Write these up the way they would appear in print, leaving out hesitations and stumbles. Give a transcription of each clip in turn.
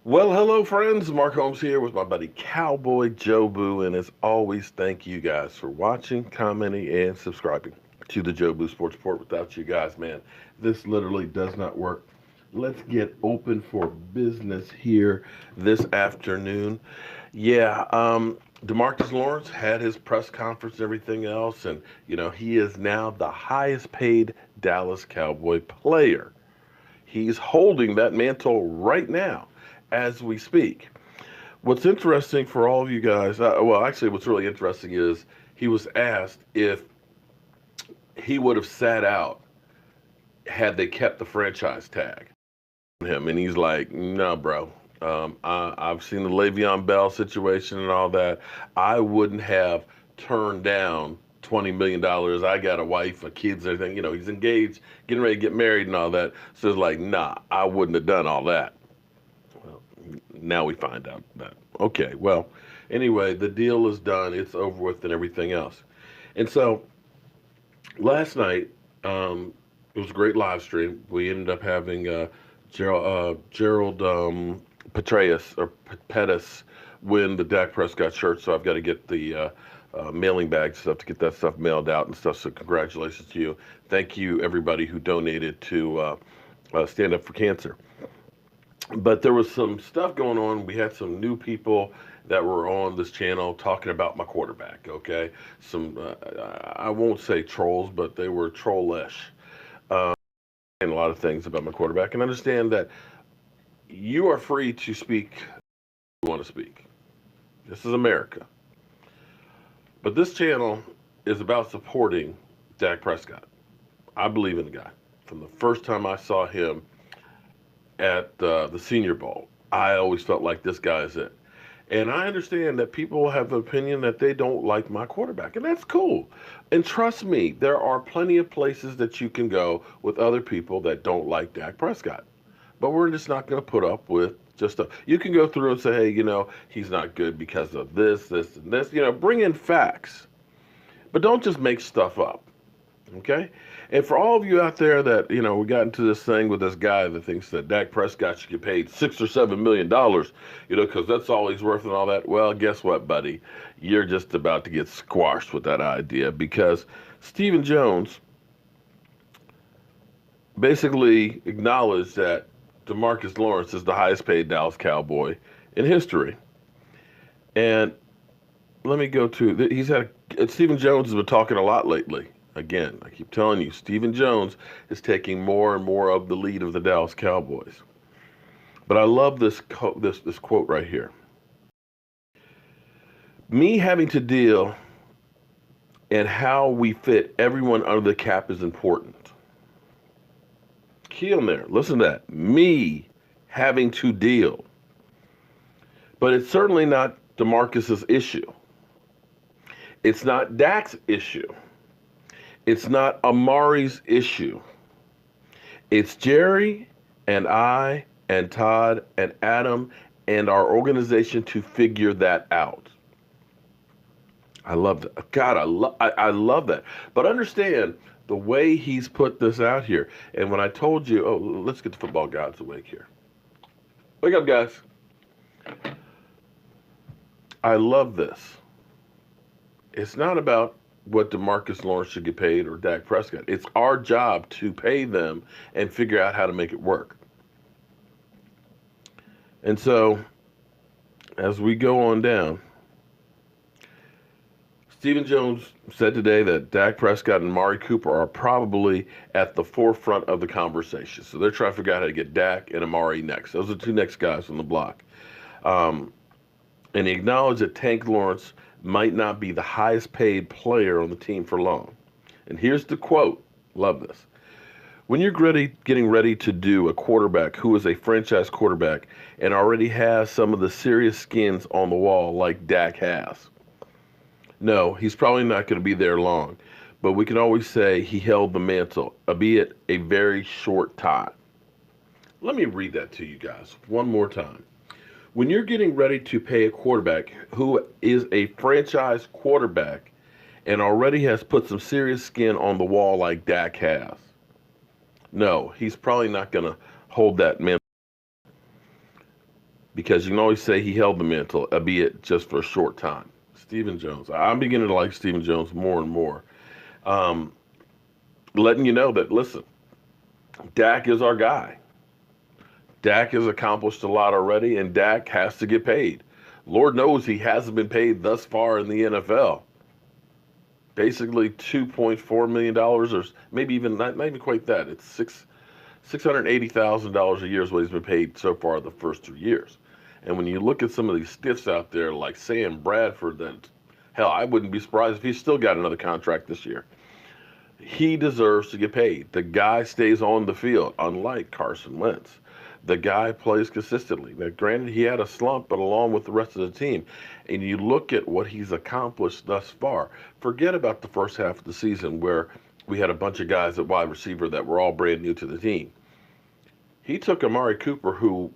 Well, hello, friends. Mark Holmes here with my buddy Cowboy Joe Boo. And as always, thank you guys for watching, commenting, and subscribing to the Joe Boo Sports Report. Without you guys, man, this literally does not work. Let's get open for business here this afternoon. DeMarcus Lawrence had his press conference and everything else. And, he is now the highest paid Dallas Cowboy player. He's holding that mantle right now as we speak. What's interesting for all of you guys, what's really interesting is he was asked if he would have sat out had they kept the franchise tag on him, and he's like, "No, bro. I've seen the Le'Veon Bell situation and all that. I wouldn't have turned down $20 million. I got a wife, a kids, everything. He's engaged, getting ready to get married and all that. So it's like, nah, I wouldn't have done all that." Well, now we find out that okay, well, anyway, the deal is done. It's over with and everything else. And so last night, it was a great live stream. We ended up having Gerald Petraeus or Pettis win the Dak Prescott shirt. So I've got to get the mailing bag stuff to get that stuff mailed out and stuff. So congratulations to you. Thank you, everybody who donated to Stand Up for Cancer. But there was some stuff going on. We had some new people that were on this channel talking about my quarterback. Okay, some I won't say trolls, but they were trollish, and a lot of things about my quarterback. And understand that you are free to speak if you want to speak. This is America. But this channel is about supporting Dak Prescott. I believe in the guy. From the first time I saw him at the Senior Bowl, I always felt like this guy is it. And I understand that people have an opinion that they don't like my quarterback, and that's cool. And trust me, there are plenty of places that you can go with other people that don't like Dak Prescott. But we're just not going to put up with just a. You can go through and say, hey, he's not good because of this, this, and this. Bring in facts. But don't just make stuff up. Okay? And for all of you out there that, we got into this thing with this guy that thinks that Dak Prescott should get paid $6 or $7 million, because that's all he's worth and all that. Well, guess what, buddy? You're just about to get squashed with that idea because Stephen Jones basically acknowledged that DeMarcus Lawrence is the highest paid Dallas Cowboy in history. And let me go to, Stephen Jones has been talking a lot lately. Again, I keep telling you, Stephen Jones is taking more and more of the lead of the Dallas Cowboys. But I love this quote right here. Me having to deal and how we fit everyone under the cap is important. Key on there. Listen to that. Me having to deal. But it's certainly not DeMarcus's issue. It's not Dak's issue. It's not Amari's issue. It's Jerry and I and Todd and Adam and our organization to figure that out. I love that. God, I love that. But understand the way he's put this out here. And when I told you, let's get the football gods awake here. Wake up, guys. I love this. It's not about what DeMarcus Lawrence should get paid or Dak Prescott. It's our job to pay them and figure out how to make it work. And so, as we go on down, Stephen Jones said today that Dak Prescott and Amari Cooper are probably at the forefront of the conversation. So they're trying to figure out how to get Dak and Amari next. Those are the two next guys on the block. And he acknowledged that Tank Lawrence might not be the highest paid player on the team for long. And here's the quote. Love this. When you're getting ready to do a quarterback who is a franchise quarterback and already has some of the serious skins on the wall like Dak has. No, he's probably not going to be there long. But we can always say he held the mantle, albeit a very short time. Let me read that to you guys one more time. When you're getting ready to pay a quarterback who is a franchise quarterback and already has put some serious skin on the wall like Dak has, no, he's probably not going to hold that man. because you can always say he held the mantle, albeit just for a short time. Stephen Jones. I'm beginning to like Stephen Jones more and more. Um, Letting you know that, listen, Dak is our guy. Dak has accomplished a lot already, and Dak has to get paid. Lord knows he hasn't been paid thus far in the NFL. Basically, $2.4 million, or maybe even not even quite that. It's $680,000 a year is what he's been paid so far the first 2 years. And when you look at some of these stiffs out there, like Sam Bradford, that hell, I wouldn't be surprised if he still got another contract this year. He deserves to get paid. The guy stays on the field, unlike Carson Wentz. The guy plays consistently. Now, granted, he had a slump, but along with the rest of the team. And you look at what he's accomplished thus far. Forget about the first half of the season where we had a bunch of guys at wide receiver that were all brand new to the team. He took Amari Cooper, who,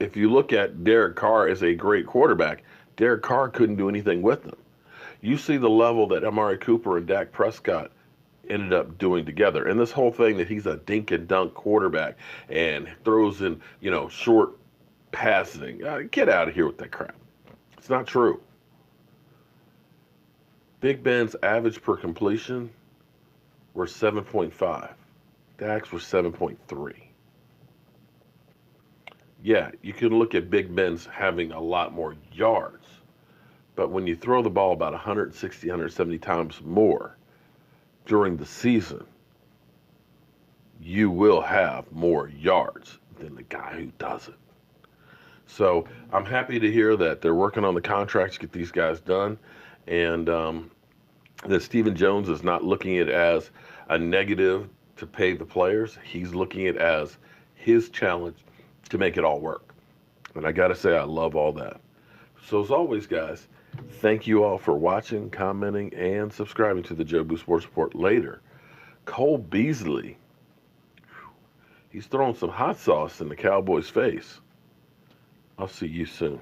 if you look at Derek Carr as a great quarterback, Derek Carr couldn't do anything with him. You see the level that Amari Cooper and Dak Prescott ended up doing together. And this whole thing that he's a dink and dunk quarterback and throws in, short passing. Get out of here with that crap. It's not true. Big Ben's average per completion were 7.5. Dak's were 7.3. Yeah, you can look at Big Ben's having a lot more yards. But when you throw the ball about 160, 170 times more during the season, you will have more yards than the guy who doesn't. So I'm happy to hear that they're working on the contracts to get these guys done, and that Stephen Jones is not looking at it as a negative to pay the players. He's looking at it as his challenge to make it all work. And I got to say, I love all that. So as always, guys, thank you all for watching, commenting, and subscribing to the Joe Boo Sports Report. Later, Cole Beasley, he's throwing some hot sauce in the Cowboys' face. I'll see you soon.